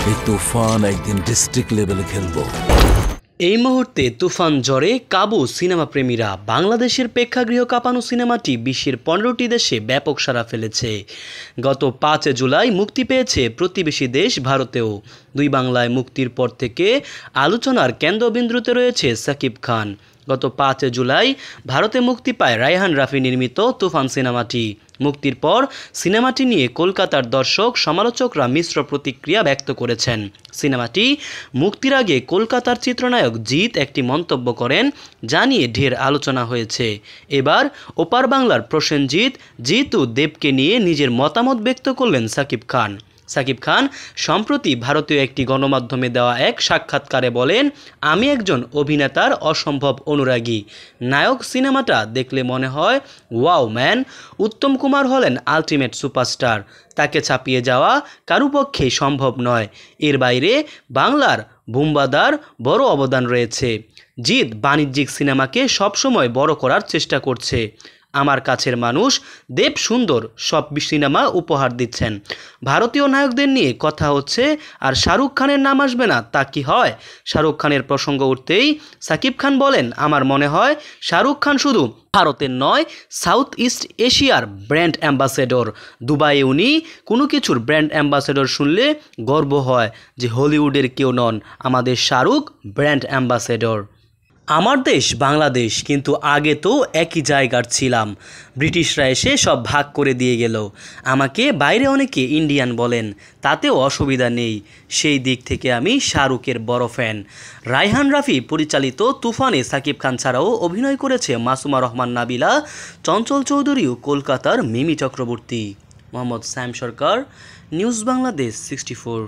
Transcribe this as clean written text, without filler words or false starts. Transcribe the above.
এই তুফান একদিন ডিস্ট্রিক্ট লেভেলে খেলবো। এই মুহূর্তে তুফান জ্বরে কাবু সিনেমা প্রেমীরা। বাংলাদেশের প্রেক্ষাগৃহ কাঁপানো সিনেমাটি বিশ্বের 15টি দেশে ব্যাপক সাড়া ফেলেছে। গত 5 জুলাই মুক্তি পেয়েছে প্রতিবেশী দেশ ভারতেও। দুই বাংলায় মুক্তির পর থেকে আলোচনার কেন্দ্রবিন্দুতে রয়েছে সাকিব খান। গত 5 জুলাই ভারতে মুক্তি পায় রায়হান রাফি নির্মিত তুফান সিনেমাটি। মুক্তির পর সিনেমাটি নিয়ে কলকাতার দর্শক সমালোচকরা মিশ্র প্রতিক্রিয়া ব্যক্ত করেছেন। সিনেমাটি মুক্তির আগে কলকাতার চিত্রনায়ক জিৎ একটি মন্তব্য করেন, যা নিয়ে ঢের আলোচনা হয়েছে। এবার ওপার বাংলার প্রসেনজিৎ জিতু দেবকে নিয়ে নিজের মতামত ব্যক্ত করলেন সাকিব খান। সাকিব খান সম্প্রতি ভারতীয় একটি গণমাধ্যমে দেওয়া এক সাক্ষাৎকারে বলেন, আমি একজন অভিনেতার অসম্ভব অনুরাগী। নায়ক সিনেমাটা দেখলে মনে হয় ওয়াও ম্যান। উত্তম কুমার হলেন আলটিমেট সুপারস্টার, তাকে ছাপিয়ে যাওয়া কারো পক্ষেই সম্ভব নয়। এর বাইরে বাংলার বুম্বাদার বড় অবদান রয়েছে। জিৎ বাণিজ্যিক সিনেমাকে সবসময় বড় করার চেষ্টা করছে। আমার কাছের মানুষ দেব সুন্দর সব সিনেমা উপহার দিচ্ছেন। ভারতীয় নায়কদের নিয়ে কথা হচ্ছে, আর শাহরুখ খানের নাম আসবে না তা কি হয়? শাহরুখ খানের প্রসঙ্গ উঠতেই সাকিব খান বলেন, আমার মনে হয় শাহরুখ খান শুধু ভারতের নয়, সাউথ ইস্ট এশিয়ার ব্র্যান্ড অ্যাম্বাসেডর। দুবাইয়ে উনি কোনো কিছুর ব্র্যান্ড অ্যাম্বাসেডর শুনলে গর্ব হয় যে হলিউডের কেউ নন, আমাদের শাহরুখ ব্র্যান্ড অ্যাম্বাসেডর। আমার দেশ বাংলাদেশ, কিন্তু আগে তো একই জায়গার ছিলাম। ব্রিটিশরা এসে সব ভাগ করে দিয়ে গেল। আমাকে বাইরে অনেকে ইন্ডিয়ান বলেন, তাতেও অসুবিধা নেই। সেই দিক থেকে আমি শাহরুখের বড় ফ্যান। রায়হান রাফি পরিচালিত তুফানে সাকিব খান ছাড়াও অভিনয় করেছে মাসুমা রহমান নাবিলা, চঞ্চল চৌধুরী ও কলকাতার মিমি চক্রবর্তী। মোহাম্মদ সায়েম সরকার, নিউজ বাংলাদেশ 64।